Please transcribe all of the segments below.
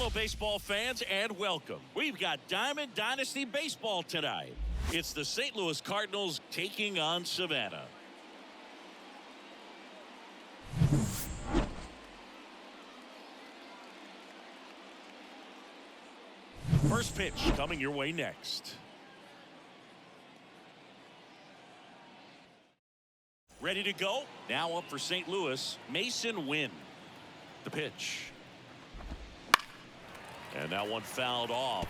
Hello, baseball fans, and welcome. We've got Diamond Dynasty Baseball tonight. It's the St. Louis Cardinals taking on Savannah. First pitch coming your way next. Ready to go? Now up for St. Louis, Mason Wynn. The pitch. And that one fouled off.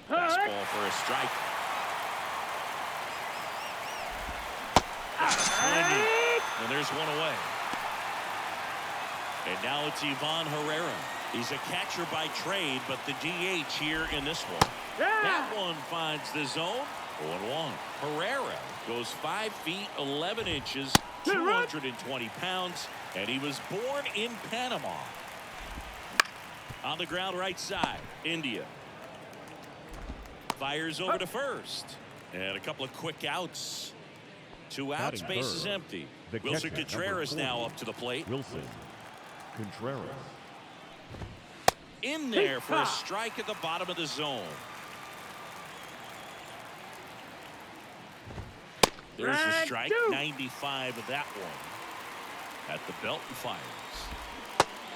Fastball for a strike. And there's one away. And now it's Ivan Herrera. He's a catcher by trade, but the DH here in this one. That one finds the zone. 0-1. Herrera goes 5 feet 11 inches, 220 pounds, and he was born in Panama. On the ground right side, India. Fires over to first. And a couple of quick outs. 2 outs, base is empty. Wilson Contreras now up to the plate. Wilson Contreras. In there for a strike at the bottom of the zone. There's a strike, 95 of that one. At the belt and fires.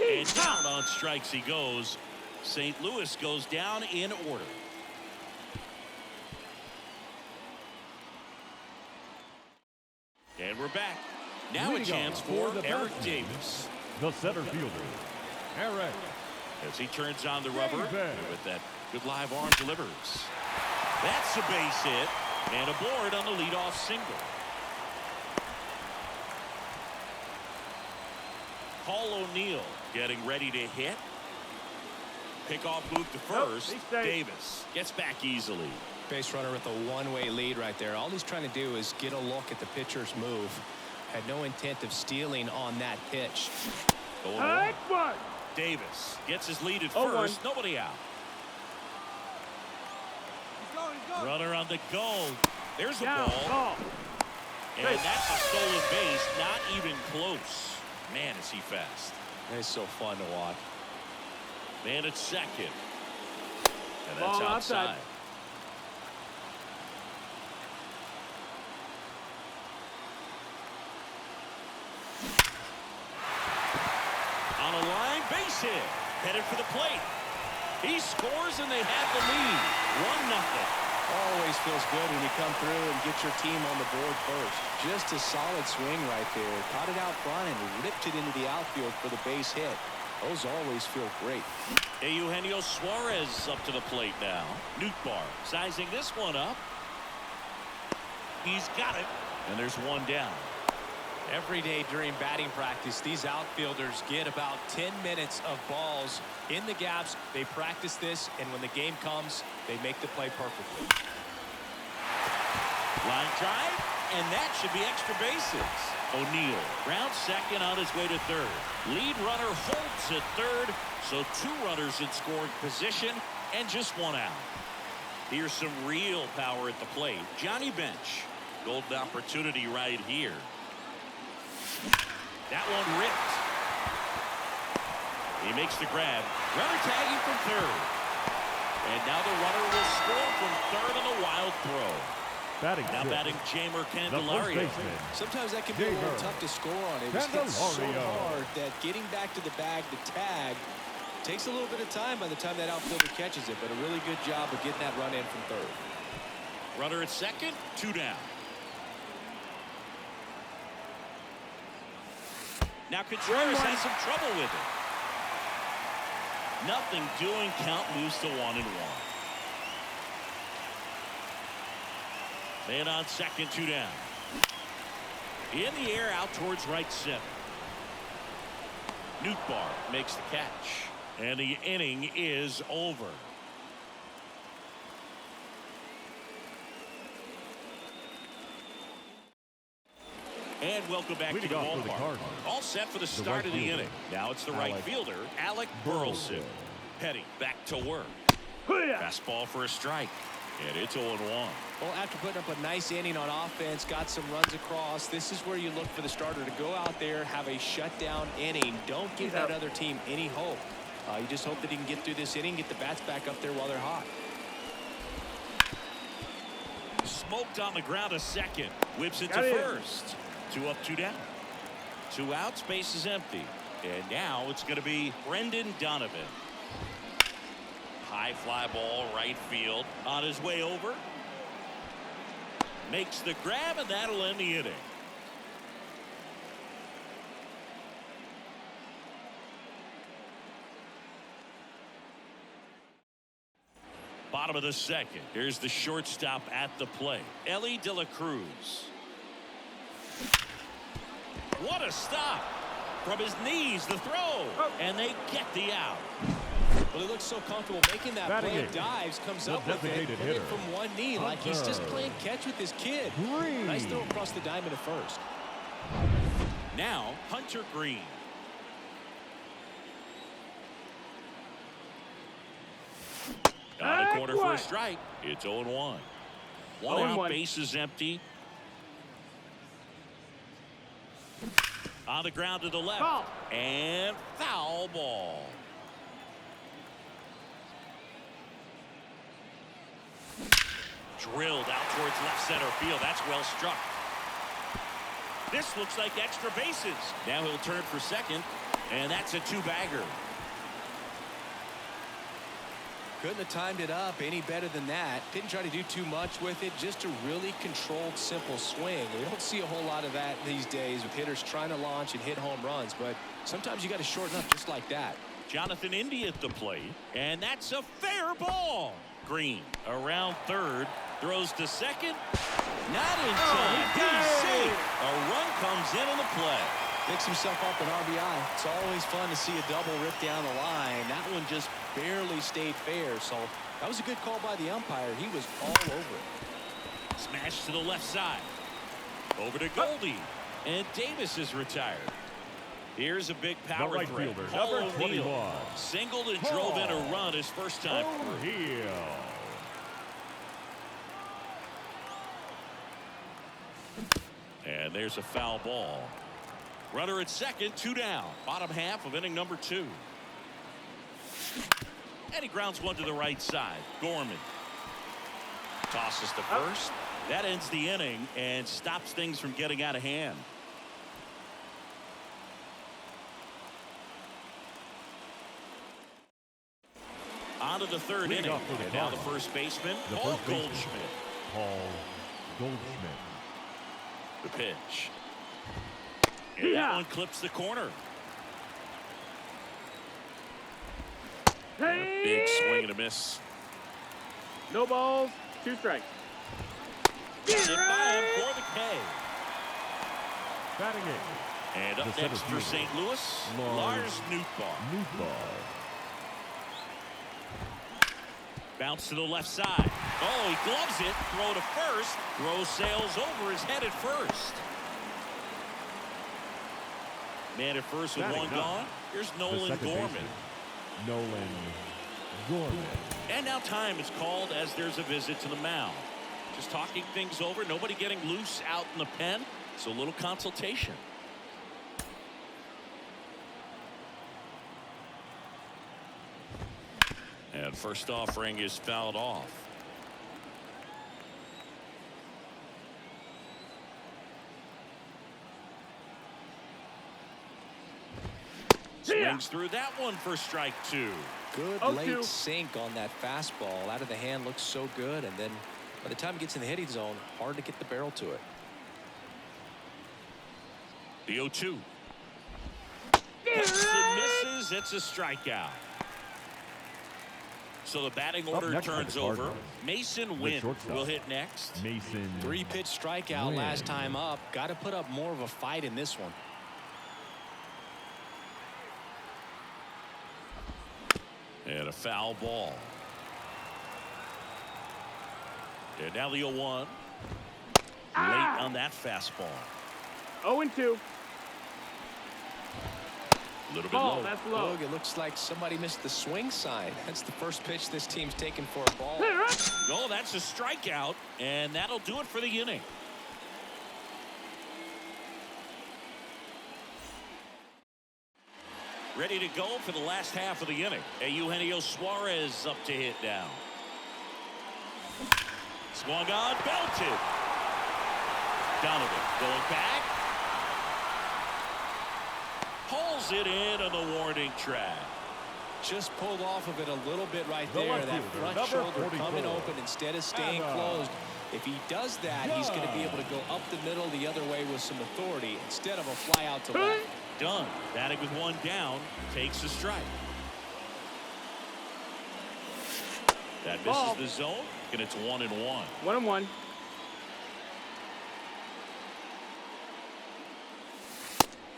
And down on strikes he goes. St. Louis goes down in order. And we're back. Now a chance for Eric Davis. The center fielder, Eric. As he turns on the rubber with that good live arm delivers. That's a base hit. And aboard on the leadoff single. Paul O'Neill getting ready to hit. Pickoff move to first. Davis gets back easily. Base runner with a one-way lead right there. All he's trying to do is get a look at the pitcher's move. Had no intent of stealing on that pitch. Davis gets his lead at first. Nobody out. Runner on the go. There's a ball. And that's a stolen base. Not even close. Man, is he fast. It's so fun to watch. Man at second. And that's outside. On a line, base hit. Headed for the plate. He scores and they have the lead. 1-0. Always feels good when you come through and get your team on the board first. Just a solid swing right there. Caught it out front and ripped it into the outfield for the base hit. Those always feel great. Eugenio Suarez up to the plate now. Nootbaar sizing this one up. He's got it. And there's one down. Every day during batting practice, these outfielders get about 10 minutes of balls in the gaps. They practice this, and when the game comes, they make the play perfectly. Line drive, and that should be extra bases. O'Neill rounds second on his way to third. Lead runner holds at third, so 2 runners in scoring position and just 1 out. Here's some real power at the plate. Johnny Bench. Golden opportunity right here. That one ripped. He makes the grab. Runner tagging from third. And now the runner will score from third on a wild throw. Now batting Jamer Candelario. Sometimes that can be a little tough to score on. It was hit so hard that getting back to the bag to tag takes a little bit of time by the time that outfielder catches it. But a really good job of getting that run in from third. Runner at second, 2 down. Now Contreras has some trouble with it. Nothing doing. Count moves to 1-1. Man on second, 2 down. In the air out towards right center. Nootbaar makes the catch. And the inning is over. And welcome back to the ballpark. All set for the start of the inning. Now it's the right fielder, Alec Burleson. Petty back to work. Fastball for a strike. And it's 0-1. Well, after putting up a nice inning on offense, got some runs across, this is where you look for the starter to go out there, have a shutdown inning. Don't give that other team any hope. You just hope that he can get through this inning, get the bats back up there while they're hot. Smoked on the ground to second. Whips it to first. 2 up, 2 down. 2 outs, base is empty. And now it's going to be Brendan Donovan. High fly ball, right field. On his way over. Makes the grab, and that'll end the inning. Bottom of the second. Here's the shortstop at the plate. Ellie De La Cruz. What a stop. From his knees, the throw. And they get the out. Well, he looks so comfortable making that play. Dives, comes up with it, hit it from one knee like he's just playing catch with this kid. Nice throw across the diamond at first. Now, Hunter Green. On the corner for a strike. It's 0-1. 1 out, base is empty. On the ground to the left. And foul ball. Drilled out towards left center field. That's well struck. This looks like extra bases. Now he'll turn for second. And that's a 2-bagger. Couldn't have timed it up any better than that. Didn't try to do too much with it. Just a really controlled, simple swing. We don't see a whole lot of that these days with hitters trying to launch and hit home runs. But sometimes you got to shorten up just like that. Jonathan Indy at the plate. And that's a fair ball. Green around third. Throws to second. Not in time. He's safe. A run comes in the play. Picks himself up an RBI. It's always fun to see a double rip down the line. That one just barely stayed fair. So that was a good call by the umpire. He was all over it. Smash to the left side. Over to Goldie. And Davis is retired. Here's a big power right threat. fielder, Paul number 21. O'Neill singled and drove in a run his first time through. And there's a foul ball. Runner at second, 2 down. Bottom half of inning number 2. And he grounds one to the right side. Gorman tosses to first. That ends the inning and stops things from getting out of hand. On to the third inning. And now the first baseman, Paul Goldschmidt. The pitch. And that one clips the corner. And a big swing and a miss. No balls, 2 strikes. Got it by him for the K. Batting it. And up next for St. Louis, Lars Nootbaar. Bounce to the left side. Oh, he gloves it. Throw to first. Throw sails over his head at first. Man at first with one gone. Here's Nolan Gorman. And now time is called as there's a visit to the mound. Just talking things over. Nobody getting loose out in the pen. So a little consultation. And first offering is fouled off. Swings through that one for strike 2. Good late sink on that fastball. Out of the hand, looks so good. And then by the time it gets in the hitting zone, hard to get the barrel to it. The 0-2. Hits and misses. It's a strikeout. So the batting order turns over. Mason Wynn will hit next. 3-pitch strikeout last time up. Got to put up more of a fight in this one. And a foul ball. And now the 0-1. Late on that fastball. 0-2. A little bit Ball, low. that's low. Look, it looks like somebody missed the swing sign. That's the first pitch this team's taken for a ball. Oh, that's a strikeout, and that'll do it for the inning. Ready to go for the last half of the inning. Eugenio Suarez up to hit now. Swung on, belted. Donovan going back. Pulls it in on the warning track. Just pulled off of it a little bit right there. That front shoulder coming open instead of staying closed. If he does that, he's going to be able to go up the middle the other way with some authority instead of a fly out to left. Done. Batting with one down, takes a strike. That misses the zone, and it's 1-1. 1-1.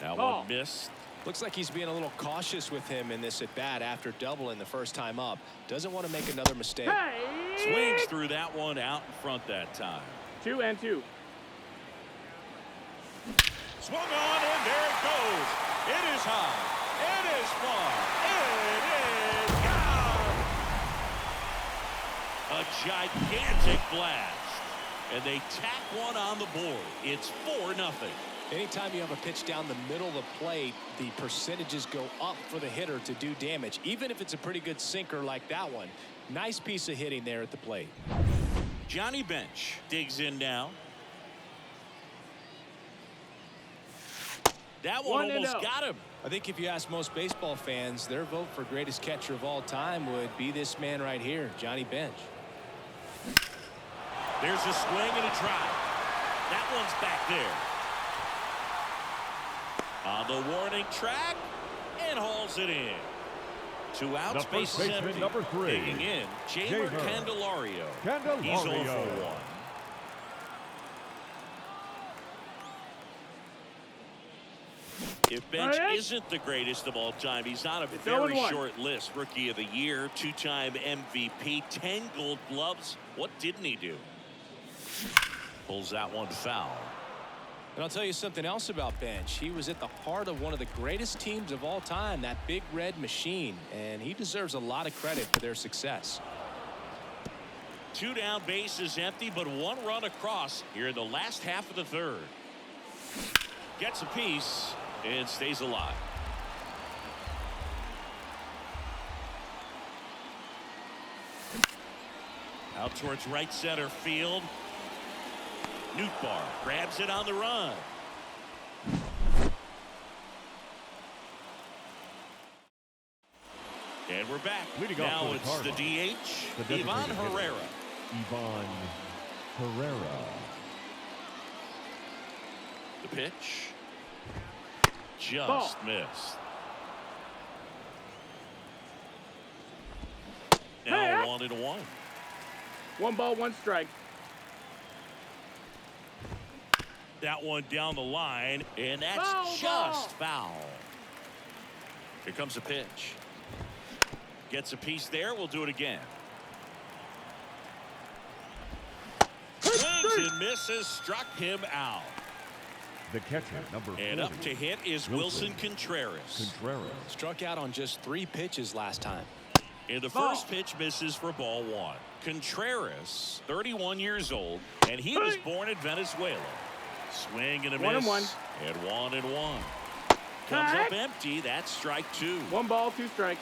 That one missed. Looks like he's being a little cautious with him in this at bat after doubling the first time up. Doesn't want to make another mistake. Swings through that one out in front that time. 2-2. Swung on, and there it goes. It is high. It is far. It is gone. A gigantic blast. And they tack one on the board. It's 4-0. Anytime you have a pitch down the middle of the plate, the percentages go up for the hitter to do damage, even if it's a pretty good sinker like that one. Nice piece of hitting there at the plate. Johnny Bench digs in now. That one almost got him. I think if you ask most baseball fans, their vote for greatest catcher of all time would be this man right here, Johnny Bench. There's a swing and a drive. That one's back there. On the warning track, and hauls it in. 2 outs, base is empty. Number 3. Digging in, Jamer Candelario. He's 0 for 1. If Bench isn't the greatest of all time, he's on a very short list. Rookie of the Year, 2-time MVP, 10 Gold Gloves. What didn't he do? Pulls that one foul. And I'll tell you something else about Bench. He was at the heart of one of the greatest teams of all time, that Big Red Machine, and he deserves a lot of credit for their success. 2 down, base is empty, but 1 run across here in the last half of the third. Gets a piece and stays alive. Out towards right center field. Nootbaar grabs it on the run. And we're back. Now it's the DH, Ivan Herrera. Ivan Herrera. The pitch. Just missed. Now 1-1. 1 ball, 1 strike. That one down the line, and that's just foul. Here comes a pitch. Gets a piece there. We'll do it again. Swings and misses. Struck him out. The catcher, number 40. And up to hit is Wilson Contreras. Struck out on just 3 pitches last time. And the first pitch misses for ball 1. Contreras, 31 years old, and he was born in Venezuela. Swing and a miss. 1-1. And 1-1. Comes up empty. That's strike 2. 1 ball, 2 strikes.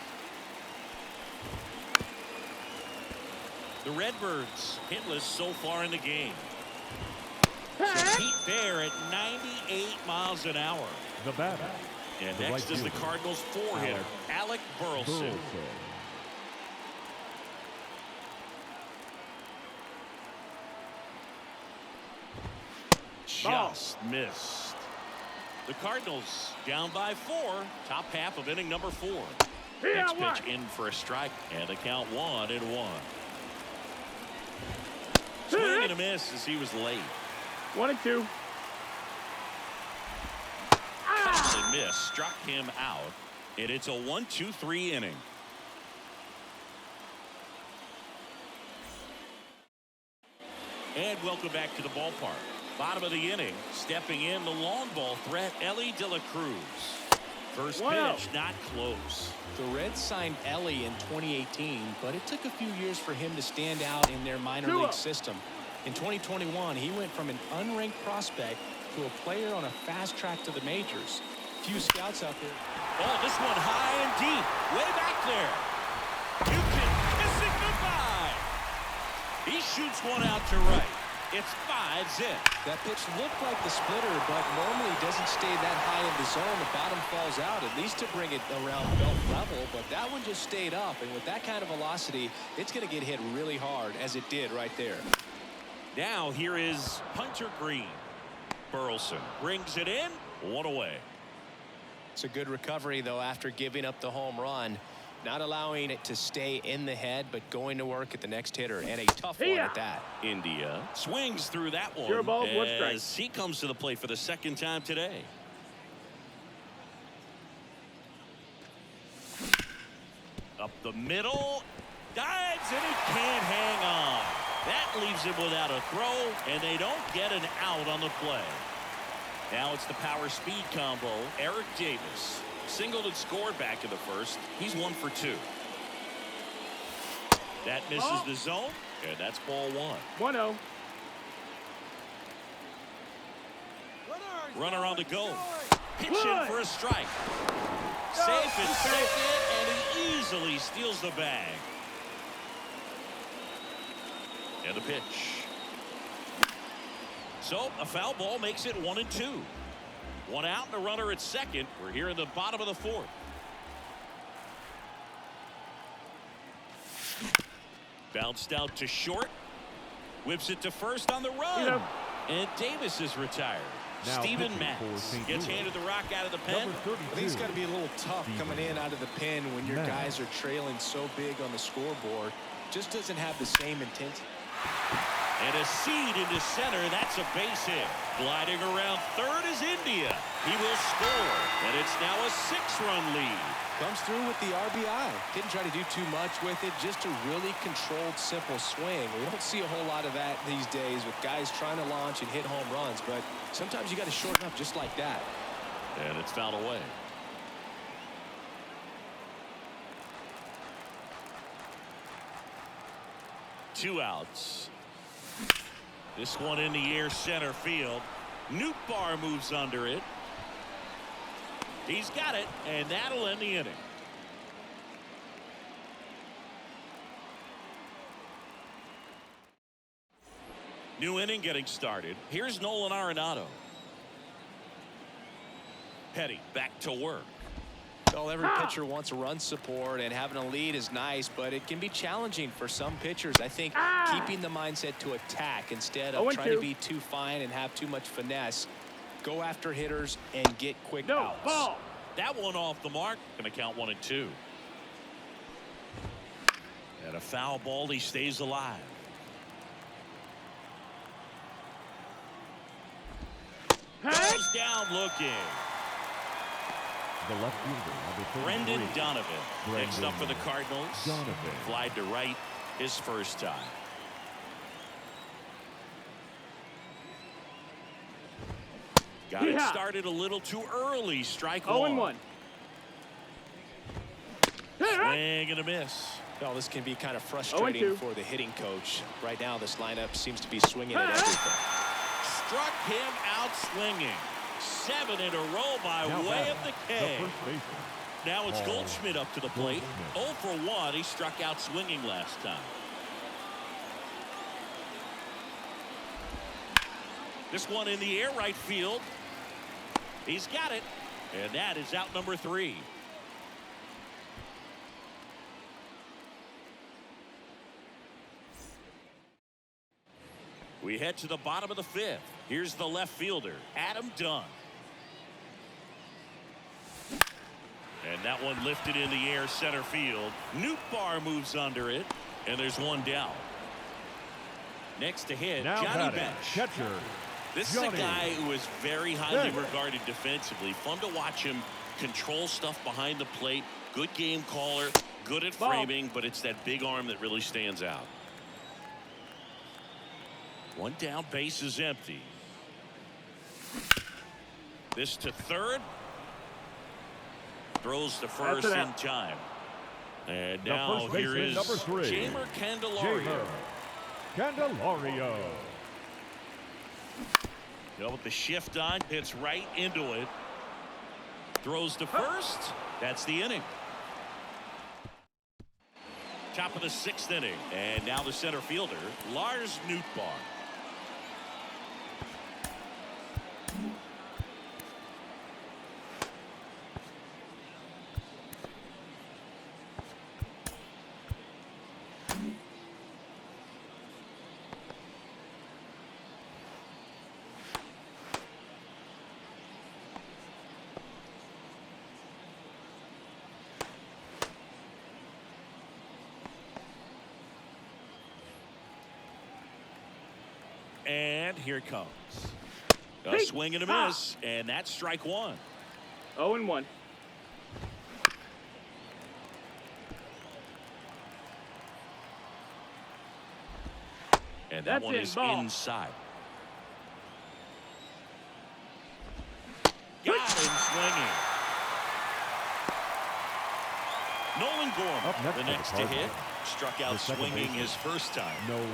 The Redbirds hitless so far in the game. So Pete Bear at 98 miles an hour. The batter. And next is the Cardinals 4-hitter, Alec Burleson. Just missed. The Cardinals down by 4. Top half of inning number 4. Next pitch in for a strike, and the count 1-1. Swing and a miss as he was late. 1-2. Solid miss, struck him out, and it's a 1-2-3 inning. And welcome back to the ballpark. Bottom of the inning, stepping in the long ball threat, Elly De La Cruz. First Wow. pitch, not close. The Reds signed Ellie in 2018, but it took a few years for him to stand out in their minor league system. In 2021, he went from an unranked prospect to a player on a fast track to the majors. Few scouts out there. Oh, this one high and deep, way back there. You can kiss it goodbye. He shoots one out to right. It's 5-zip. That pitch looked like the splitter, but normally doesn't stay that high in the zone. The bottom falls out, at least to bring it around belt level, but that one just stayed up, and with that kind of velocity, it's going to get hit really hard, as it did right there. Now here is Hunter Green. Burleson brings it in, one away. It's a good recovery, though, after giving up the home run. Not allowing it to stay in the head, but going to work at the next hitter, and a tough one at that. India swings through that one 0 balls, 1 strike. as he comes to the plate for the second time today. Up the middle, dives, and he can't hang on. That leaves him without a throw, and they don't get an out on the play. Now it's the power speed combo. Eric Davis singled and scored back in the first. He's 1 for 2. That misses the zone, and that's ball 1. 1-0. Runner on the go. Pitching for a strike. Safe at second, and he easily steals the bag. And the pitch. So a foul ball makes it 1-2. 1 out and a runner at second. We're here in the bottom of the 4th. Bounced out to short. Whips it to first on the run. And Davis is retired. Now Steven pitching for Matz St. gets Louis. handed the rock out of the pen. Number 32. I think it's got to be a little tough coming in out of the pen when your guys are trailing so big on the scoreboard. Just doesn't have the same intensity. And a seed into center. That's a base hit. Gliding around third is India. He will score. And it's now a 6-run lead. Comes through with the RBI. Didn't try to do too much with it. Just a really controlled, simple swing. We don't see a whole lot of that these days with guys trying to launch and hit home runs. But sometimes you got to shorten up just like that. And it's fouled away. Two outs. This one in the air center field. Nootbaar moves under it. He's got it, and that'll end the inning. New inning getting started. Here's Nolan Arenado. Petty back to work. Well, every pitcher wants run support, and having a lead is nice, but it can be challenging for some pitchers. I think keeping the mindset to attack instead of trying to be too fine and have too much finesse. Go after hitters and get quick outs. Ball. That one off the mark. Going to count 1-2. And a foul ball. He stays alive. Goes down looking. The left fielder, number 33. Brendan Donovan. Next up for the Brendan Cardinals. Donovan. Flied to right his first time. Got it started a little too early. Strike 1. 0-1. Swing and a miss. Well, this can be kind of frustrating for the hitting coach. Right now, this lineup seems to be swinging at everything. Struck him out swinging. 7 in a row by Now way of back, the K. first baseman. Now it's Goldschmidt up to the plate. Goldschmidt. 0 for 1. He struck out swinging last time. This one in the air right field. He's got it. And that is out number 3. We head to the bottom of the 5th. Here's the left fielder, Adam Dunn. And that one lifted in the air center field. Nootbaar moves under it. And there's one down. Next to hit, Now Johnny batting, Bench. catcher. This Johnny. is a guy who is very highly regarded defensively. Fun to watch him control stuff behind the plate. Good game caller. Good at framing, but it's that big arm that really stands out. One down, base is empty. This to third. Throws to first in time. And now here is number 3. Jamer Candelario. Candelario. With the shift on, hits right into it. Throws to first. That's the inning. Top of the 6th inning. And now the center fielder, Lars Nootbaar. And here it comes. A swing and a miss, and that's strike 1. 0-1. And that one is inside. Got him swinging. Nolan Gorman, the next to hit, struck out swinging his first time. Nolan.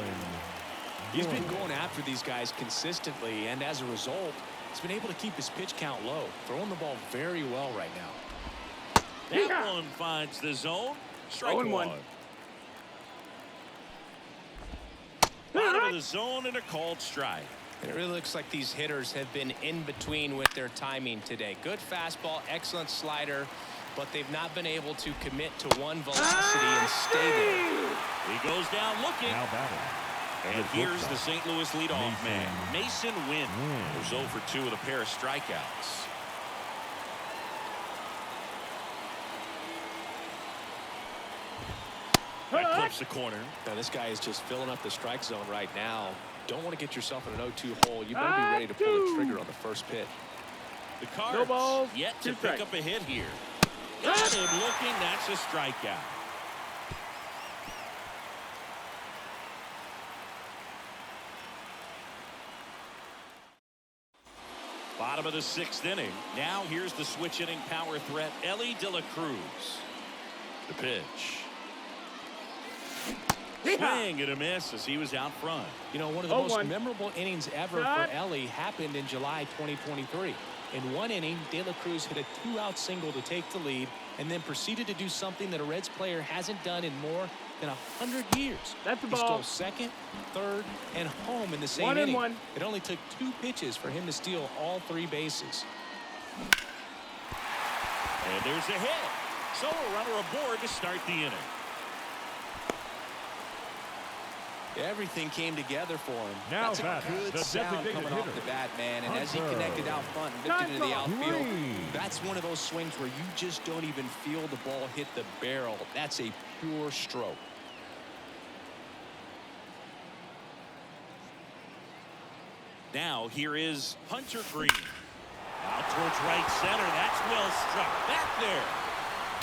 He's been going after these guys consistently, and as a result, he's been able to keep his pitch count low, throwing the ball very well right now. That one finds the zone. Strike 1. Bottom of the zone and a called strike. It really looks like these hitters have been in between with their timing today. Good fastball, excellent slider, but they've not been able to commit to one velocity and stay there. He goes down looking. Now batting. And here's the St. Louis leadoff man, Mason Wynn. Goes 0 for 2 with a pair of strikeouts. That clips the corner. Now, this guy is just filling up the strike zone right now. Don't want to get yourself in an 0-2 hole. You better be ready to pull the trigger on the first pitch. The Cards yet to pick up a hit here. Got him looking. That's a strikeout. Bottom of the 6th inning. Now here's the switch hitting power threat, Elly De La Cruz. The pitch. Swing and a miss as he was out front. You know, one of the most memorable innings ever for Elly happened in July 2023. In one inning, De La Cruz hit a 2-out single to take the lead and then proceeded to do something that a Reds player hasn't done in more than 100 years. That's the ball. He stole second, third, and home in the same inning. It only took 2 pitches for him to steal all 3 bases. And there's a hit. So a runner aboard to start the inning. Everything came together for him. Now that's a good sound coming off the bat, man. And as he connected out front and lifted into the outfield, that's one of those swings where you just don't even feel the ball hit the barrel. That's a pure stroke. Now here is Hunter Green. Out towards right center. That's well struck. Back there.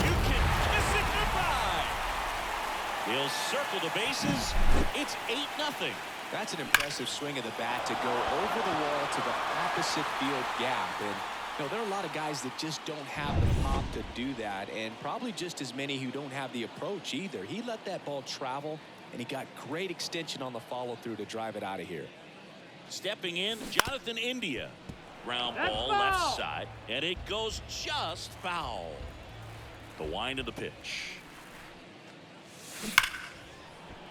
You can kiss it goodbye. He'll circle the bases. It's 8-0. That's an impressive swing of the bat to go over the wall to the opposite field gap. And you know, there are a lot of guys that just don't have the pop to do that, and probably just as many who don't have the approach either. He let that ball travel, and he got great extension on the follow-through to drive it out of here. Stepping in, Jonathan India. Ground ball left side, and it goes just foul. The wind of the pitch.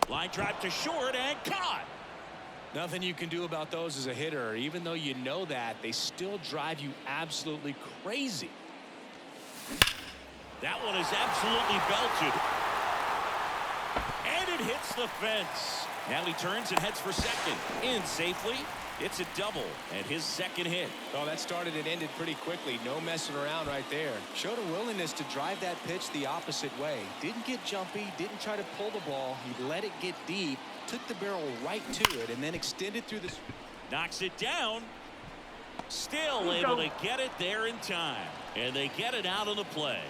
Line drive to short and caught. Nothing you can do about those as a hitter. Even though you know that, they still drive you absolutely crazy. That one is absolutely belted. And it hits the fence. Now he turns and heads for second. In safely. It's a double and his second hit. Oh, that started and ended pretty quickly. No messing around right there. Showed a willingness to drive that pitch the opposite way. Didn't get jumpy, didn't try to pull the ball. He let it get deep, took the barrel right to it, and then extended through the... Knocks it down. Still able to get it there in time. And they get it out of the play.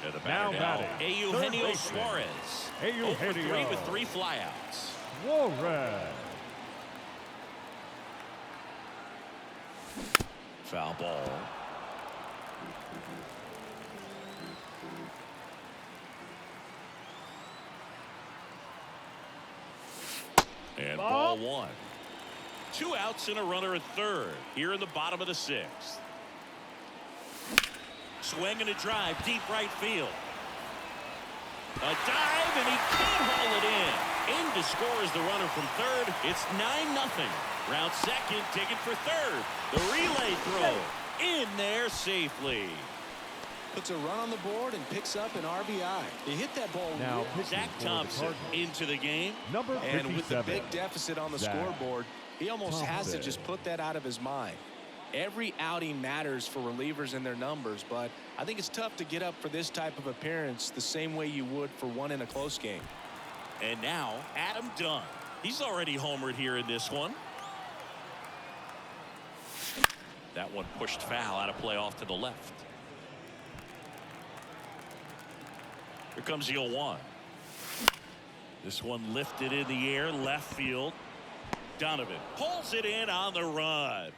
And the batter now, Eugenio Suarez. 0 for 3 with 3 flyouts. Suarez. Foul ball. And ball one. 2 outs and a runner at third here in the bottom of the 6th. Swing and a drive deep right field. A dive and he can't haul it in. In to score is the runner from third. It's 9-0. Round second, taken for third. The relay throw in there safely. Puts a run on the board and picks up an RBI. He hit that ball. Now Zach Thompson into the game. Number 57. And with the big deficit on the scoreboard, he almost has to just put that out of his mind. Every outing matters for relievers and their numbers, but I think it's tough to get up for this type of appearance the same way you would for one in a close game. And now Adam Dunn. He's already homered here in this one. That one pushed foul, out of play off to the left. Here comes the 0-1. This one lifted in the air, left field. Donovan pulls it in on the run.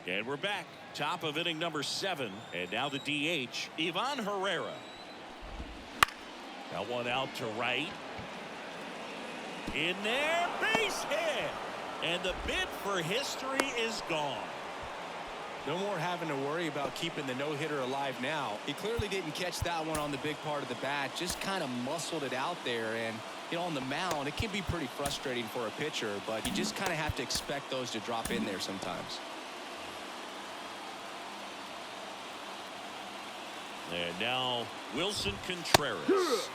And we're back. Top of inning number 7. And now the DH, Ivan Herrera. That one out to right. In there, base hit. And the bid for history is gone. No more having to worry about keeping the no-hitter alive now. He clearly didn't catch that one on the big part of the bat. Just kind of muscled it out there. And, you know, on the mound, it can be pretty frustrating for a pitcher. But you just kind of have to expect those to drop in there sometimes. And now Wilson Contreras.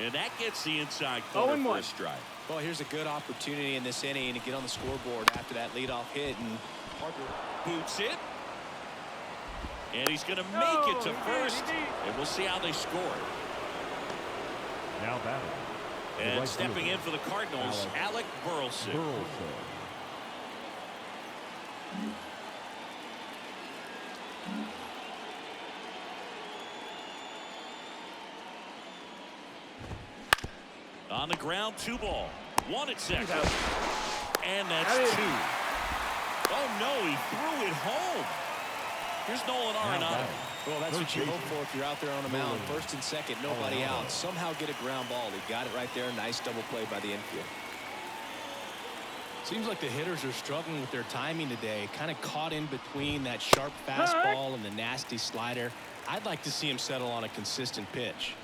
And that gets the inside corner for a strike. Well, here's a good opportunity in this inning to get on the scoreboard after that leadoff hit. And Parker boots it. And he's going to make it to first. And we'll see how they score. Now batting. And right stepping in for the Cardinals, Alec Burleson. On the ground, 2 ball. 1 at second. And that's 2. Oh, no, he threw it home. Here's Nolan Arenado. Well, that's what you hope for if you're out there on the mound. First and second, nobody out. Somehow get a ground ball. He got it right there. Nice double play by the infield. Seems like the hitters are struggling with their timing today. Kind of caught in between that sharp fastball and the nasty slider. I'd like to see him settle on a consistent pitch.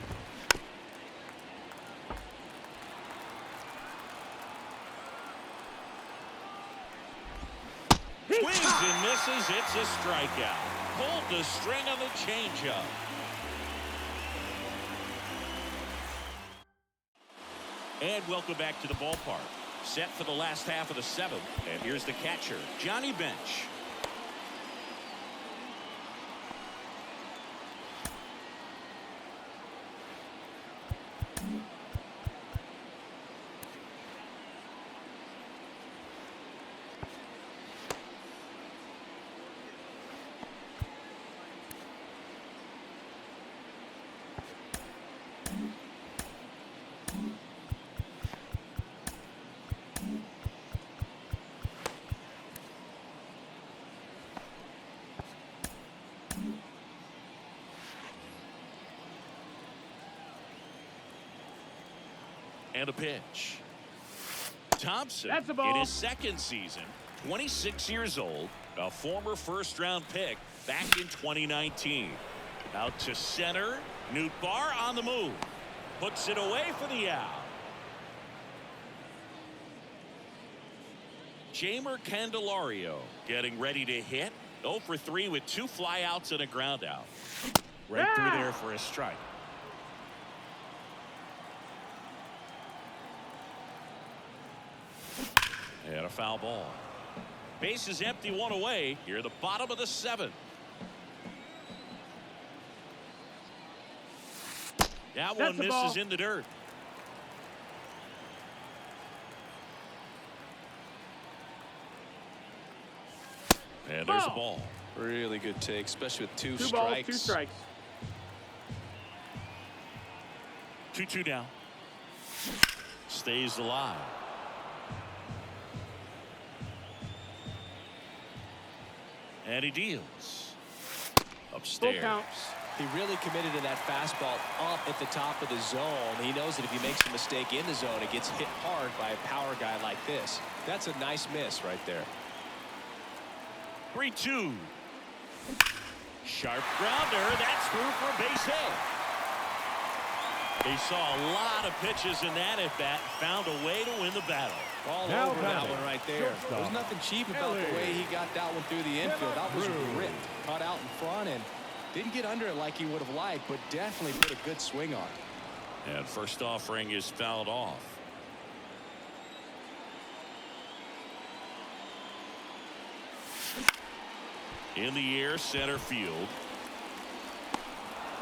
Swings and misses. It's a strikeout. Pulled the string on the changeup. And welcome back to the ballpark. Set for the last half of the 7th. And here's the catcher, Johnny Bench. And a pitch. Thompson That's a ball. in his 2nd season, 26 years old, a former first-round pick back in 2019. Out to center. Nootbaar on the move. Puts it away for the out. Jeimer Candelario getting ready to hit. 0 for 3 with 2 flyouts and a ground out. Right through there for a strike. And a foul ball. Base is empty, 1 away. Here, the bottom of the 7th. That one misses in the dirt. And there's a ball. Really good take, especially with 2 balls, strikes. 2 strikes. 2-2 now. Stays alive. And he deals. Upstairs. Full count. He really committed to that fastball up at the top of the zone. He knows that if he makes a mistake in the zone, it gets hit hard by a power guy like this. That's a nice miss right there. 3-2. Sharp grounder. That's through for a base hit. He saw a lot of pitches in that at bat. Found a way to win the battle. All over that one right there. There's nothing cheap about the way he got that one through the infield. That was ripped. Caught out in front and didn't get under it like he would have liked, but definitely put a good swing on it. And first offering is fouled off. In the air, center field.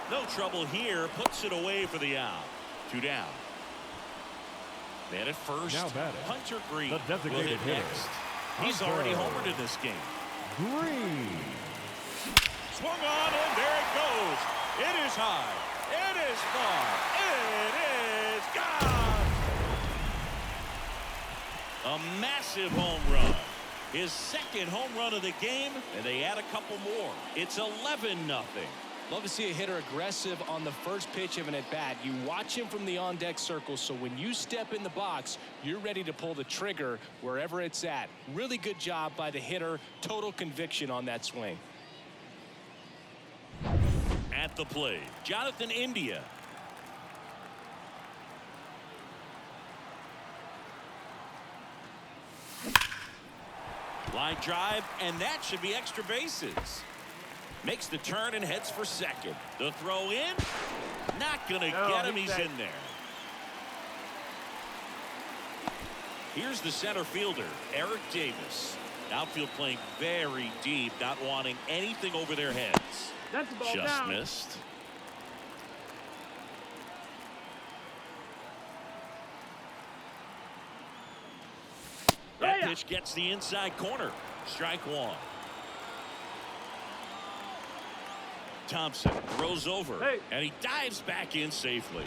No trouble here. Puts it away for the out. 2 down. Man at first. Now batting. Hunter Green The designated will hit hitter. next. He's already homered in this game. Green. Swung on and there it goes. It is high. It is far. It is gone. A massive home run. His second home run of the game, and they add a couple more. It's 11-0. Love to see a hitter aggressive on the first pitch of an at-bat. You watch him from the on-deck circle, so when you step in the box, you're ready to pull the trigger wherever it's at. Really good job by the hitter. Total conviction on that swing. At the plate, Jonathan India. Line drive, and that should be extra bases. Makes the turn and heads for second. The throw in. Not going to get him. He's in there. Here's the center fielder, Eric Davis. Outfield playing very deep, not wanting anything over their heads. That's the ball Just down. missed. That pitch gets the inside corner. Strike one. Thompson throws over, and he dives back in safely.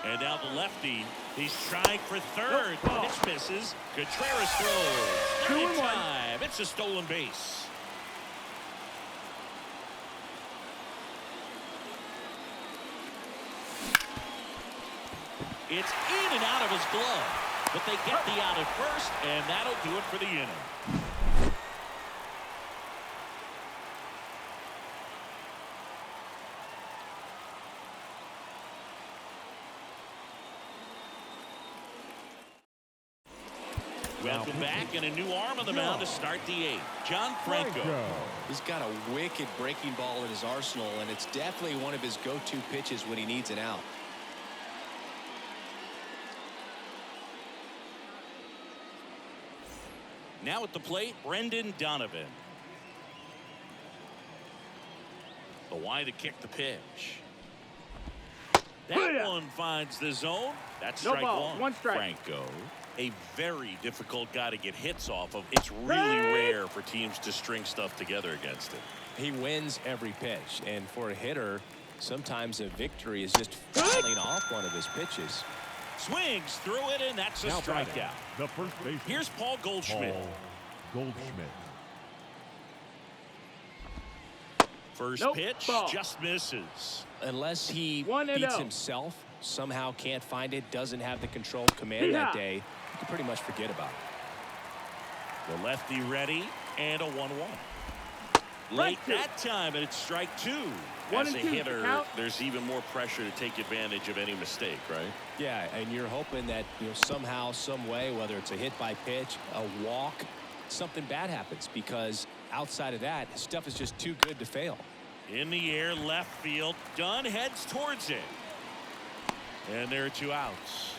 And now the lefty, he's trying for third. Pitch misses. Contreras throws. Third time. It's a stolen base. It's in and out of his glove, but they get the out at first, and that'll do it for the inning. Welcome back, and a new arm on the mound to start the eighth. John Franco. He's got a wicked breaking ball in his arsenal, and it's definitely one of his go-to pitches when he needs an out. Now at the plate, Brendan Donovan. The wide to kick the pitch. That one finds the zone. That's strike one. Strike. Franco, a very difficult guy to get hits off of. It's really rare for teams to string stuff together against him. He wins every pitch, and for a hitter, sometimes a victory is just fouling off one of his pitches. Swings through it, and that's a strikeout. The first baseman. Here's Paul Goldschmidt. Goldschmidt. First pitch just misses. Unless he beats himself, somehow can't find it, doesn't have the control command that day, you can pretty much forget about it. The lefty ready, and a 1-1. Late that time, and it's strike two. As a hitter, there's even more pressure to take advantage of any mistake, right? Yeah, and you're hoping that somehow, some way, whether it's a hit by pitch, a walk, something bad happens, because outside of that, stuff is just too good to fail. In the air, left field. Dunn heads towards it. And there are 2 outs.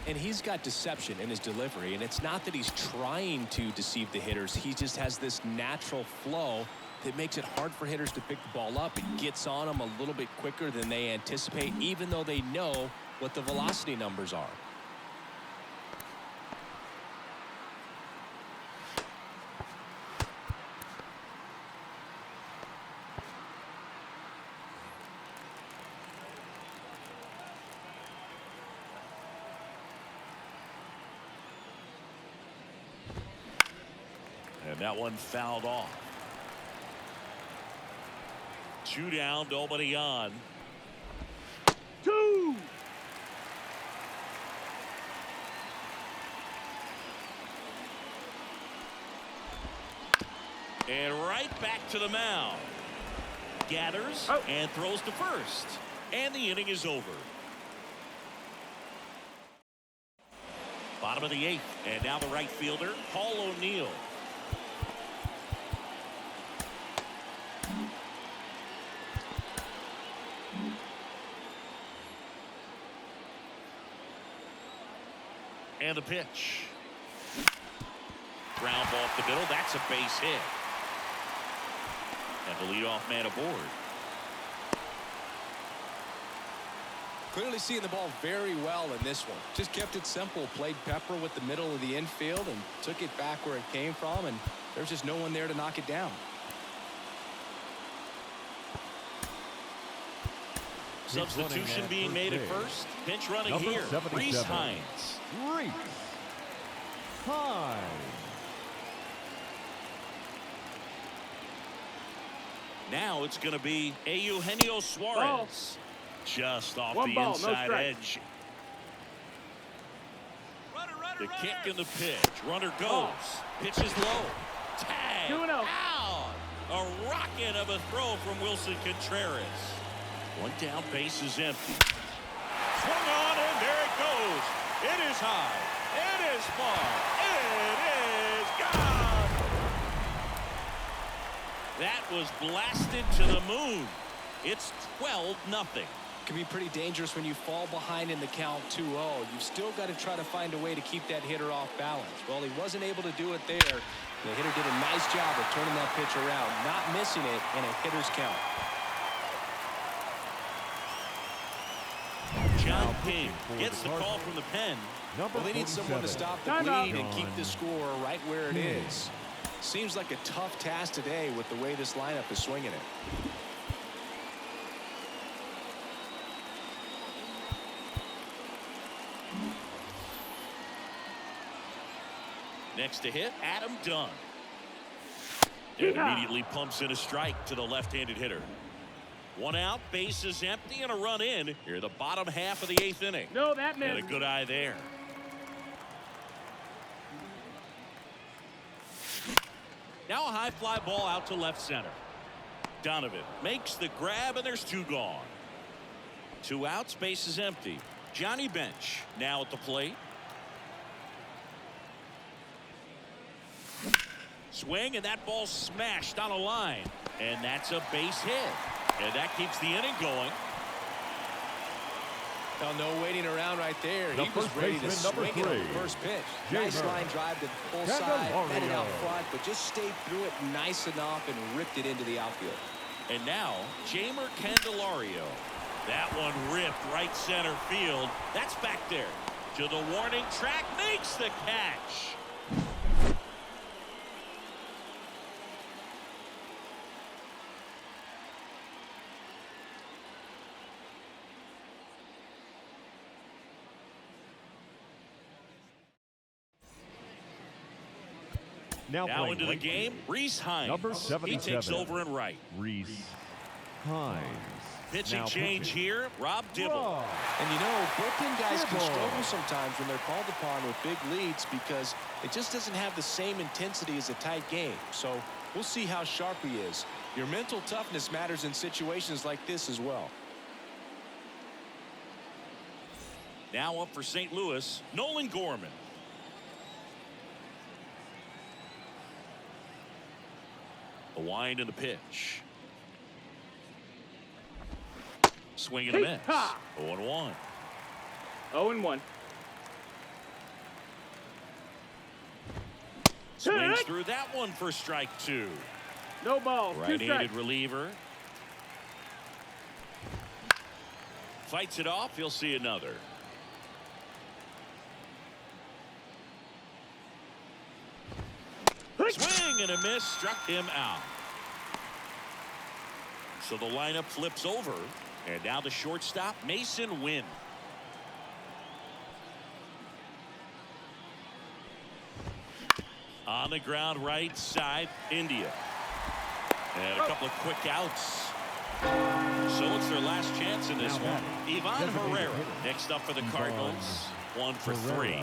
And he's got deception in his delivery, and it's not that he's trying to deceive the hitters. He just has this natural flow that makes it hard for hitters to pick the ball up. It gets on them a little bit quicker than they anticipate, even though they know what the velocity numbers are. And That one fouled off. 2 down, nobody on. 2. And right back to the mound. Gathers and throws to first. And the inning is over. Bottom of the 8th. And now the right fielder, Paul O'Neill. And the pitch. Ground ball up the middle. That's a base hit. And the leadoff man aboard. Clearly seeing the ball very well in this one. Just kept it simple. Played pepper with the middle of the infield and took it back where it came from. And there's just no one there to knock it down. Substitution being made at first. Pinch running Number here. 77. Reese Hines. Reese Hines. Now it's going to be Eugenio Suarez. Just off One the ball, no inside strike. edge. The kick and the pitch. Runner goes. Pitch is low. Tag. 2-0. Out. A rocket of a throw from Wilson Contreras. One down, base is empty. Swung on, and there it goes. It is high. It is far. It is gone. That was blasted to the moon. It's 12-0. Can be pretty dangerous when you fall behind in the count 2-0. You've still got to try to find a way to keep that hitter off balance. Well, he wasn't able to do it there. The hitter did a nice job of turning that pitch around, not missing it in a hitter's count. John King gets the call from the pen. Well, they need someone to stop the bleeding and keep the score right where it is. Seems like a tough task today with the way this lineup is swinging it. Next to hit, Adam Dunn. And immediately pumps in a strike to the left-handed hitter. One out, base is empty, and a run in. Here, the bottom half of the 8th inning. No, that And a missed. good eye there. Now a high fly ball out to left center. Donovan makes the grab, and there's 2 gone. 2 outs, base is empty. Johnny Bench now at the plate. Swing, and that ball smashed on a line. And that's a base hit. And that keeps the inning going. Well, no waiting around right there. The He was first ready to baseman, number swing it on the 3. first pitch. Jamer Nice line drive to the full side, had it out front, but just stayed through it nice enough and ripped it into the outfield. And now, Jamer Candelario. That one ripped right center field. That's back there. To the warning track, makes the catch. Now into the game, Reese Hines. Number He 77. takes over in right. Reese Hines. Pitching Now change pitching. here, Rob Dibble. And you know, bullpen guys can Dibble. struggle sometimes when they're called upon with big leads because it just doesn't have the same intensity as a tight game. So we'll see how sharp he is. Your mental toughness matters in situations like this as well. Now up for St. Louis, Nolan Gorman. The wind and the pitch. Swing and a miss. 0-1. 0-1. Swings through that one for strike 2. No ball. 2 Right-handed strikes. reliever. Fights it off. He'll see another. Swing and a miss. Struck him out. So the lineup flips over. And now the shortstop, Mason Wynn. On the ground right side, India. And a couple of quick outs. So it's their last chance in this one. Ivan Herrera next up for the Cardinals. 1 for 3.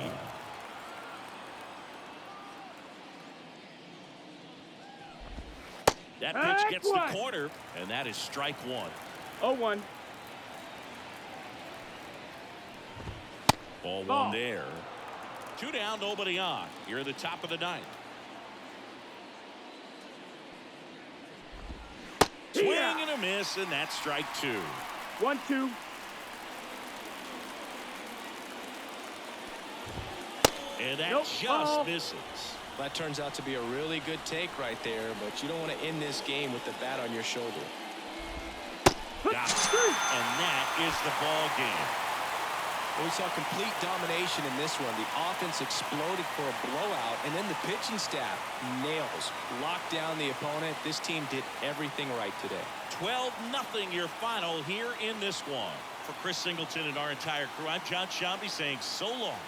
That pitch gets the corner, and that is strike 1. 0-1. Ball 1 there. 2 down, nobody on. Here at the top of the 9th. Swing and a miss, and that's strike 2. 1-2. And that just misses. That turns out to be a really good take right there, but you don't want to end this game with the bat on your shoulder. Got it. And that is the ball game. We saw complete domination in this one. The offense exploded for a blowout, and then the pitching staff nails, locked down the opponent. This team did everything right today. 12-0 your final here in this one. For Chris Singleton and our entire crew, I'm John Shambi saying so long.